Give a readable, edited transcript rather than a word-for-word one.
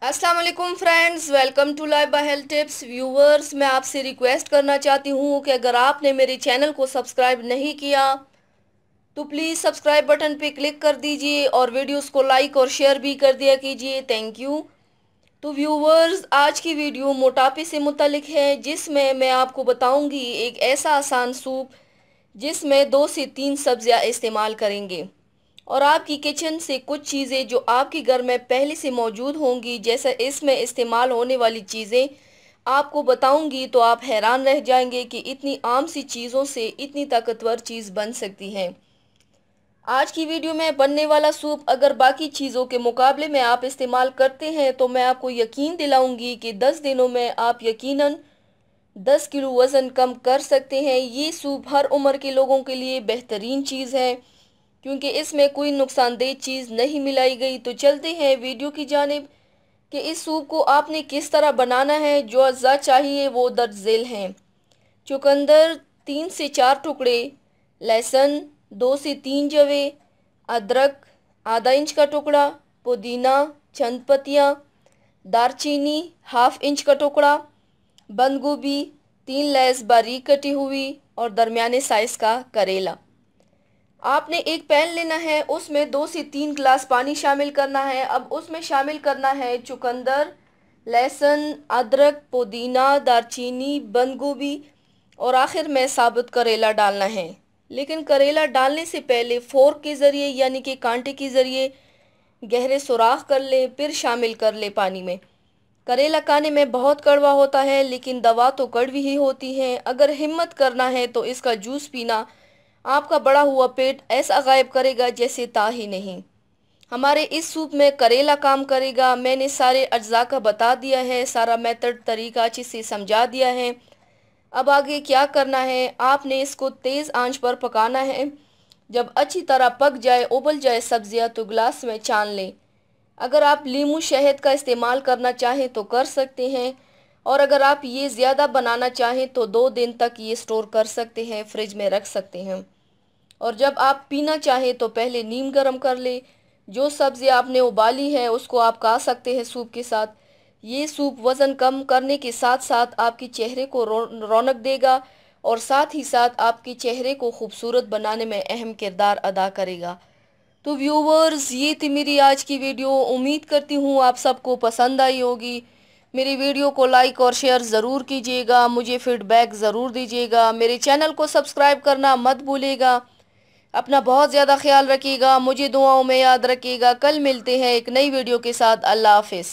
अस्सलाम वालेकुम friends, welcome to live by health tips. Viewers, मैं आपसे रिक्वेस्ट करना चाहती हूँ कि अगर आपने मेरे चैनल को सब्सक्राइब नहीं किया तो प्लीज़ सब्सक्राइब बटन पे क्लिक कर दीजिए और वीडियोस को लाइक और शेयर भी कर दिया कीजिए। Thank you. तो व्यूवर्स, आज की वीडियो मोटापे से मुतालिक है, जिसमें मैं आपको बताऊंगी एक ऐसा आसान सूप जिसमें 2 से 3 सब्जियां इस्तेमाल करेंगे और आपकी किचन से कुछ चीज़ें जो आपके घर में पहले से मौजूद होंगी, जैसे इसमें इस्तेमाल होने वाली चीज़ें आपको बताऊंगी तो आप हैरान रह जाएंगे कि इतनी आम सी चीज़ों से इतनी ताकतवर चीज़ बन सकती है। आज की वीडियो में बनने वाला सूप अगर बाकी चीज़ों के मुकाबले में आप इस्तेमाल करते हैं तो मैं आपको यकीन दिलाऊंगी कि 10 दिनों में आप यकीनन 10 किलो वज़न कम कर सकते हैं। ये सूप हर उम्र के लोगों के लिए बेहतरीन चीज़ है क्योंकि इसमें कोई नुकसानदेह चीज़ नहीं मिलाई गई। तो चलते हैं वीडियो की जानिब कि इस सूप को आपने किस तरह बनाना है। जो अज्जा चाहिए वो दर्ज झेल हैं। चुकंदर 3 से 4 टुकड़े, लहसुन 2 से 3 जवे, अदरक आधा इंच का टुकड़ा, पुदीना चंद पत्तियाँ, दारचीनी हाफ इंच का टुकड़ा, बंद गोभी 3 लैस बारीक कटी हुई और दरमियाने साइज का करेला। आपने एक पैन लेना है, उसमें 2 से 3 गिलास पानी शामिल करना है। अब उसमें शामिल करना है चुकंदर, लहसुन, अदरक, पुदीना, दारचीनी, बंद गोभी और आखिर में साबुत करेला डालना है। लेकिन करेला डालने से पहले फोर्क के ज़रिए यानी कि कांटे के ज़रिए गहरे सुराख कर ले, फिर शामिल कर ले पानी में। करेला खाने में बहुत कड़वा होता है, लेकिन दवा तो कड़वी ही होती है। अगर हिम्मत करना है तो इसका जूस पीना आपका बड़ा हुआ पेट ऐसा गायब करेगा जैसे था ही नहीं। हमारे इस सूप में करेला काम करेगा। मैंने सारे अज्जा का बता दिया है, सारा मेथड तरीका अच्छे से समझा दिया है। अब आगे क्या करना है, आपने इसको तेज़ आंच पर पकाना है। जब अच्छी तरह पक जाए, उबल जाए सब्जियां, तो गिलास में छान लें। अगर आप लीमू शहद का इस्तेमाल करना चाहें तो कर सकते हैं, और अगर आप ये ज़्यादा बनाना चाहें तो 2 दिन तक ये स्टोर कर सकते हैं, फ्रिज में रख सकते हैं। और जब आप पीना चाहें तो पहले नीम गर्म कर ले। जो सब्ज़ी आपने उबाली है उसको आप खा सकते हैं सूप के साथ। ये सूप वज़न कम करने के साथ साथ आपके चेहरे को रौनक देगा और साथ ही साथ आपके चेहरे को खूबसूरत बनाने में अहम किरदार अदा करेगा। तो व्यूवर्स, ये थी मेरी आज की वीडियो। उम्मीद करती हूँ आप सबको पसंद आई होगी। मेरी वीडियो को लाइक और शेयर ज़रूर कीजिएगा, मुझे फीडबैक ज़रूर दीजिएगा। मेरे चैनल को सब्सक्राइब करना मत भूलिएगा। अपना बहुत ज़्यादा ख्याल रखिएगा, मुझे दुआओं में याद रखिएगा। कल मिलते हैं एक नई वीडियो के साथ। अल्लाह हाफिज़।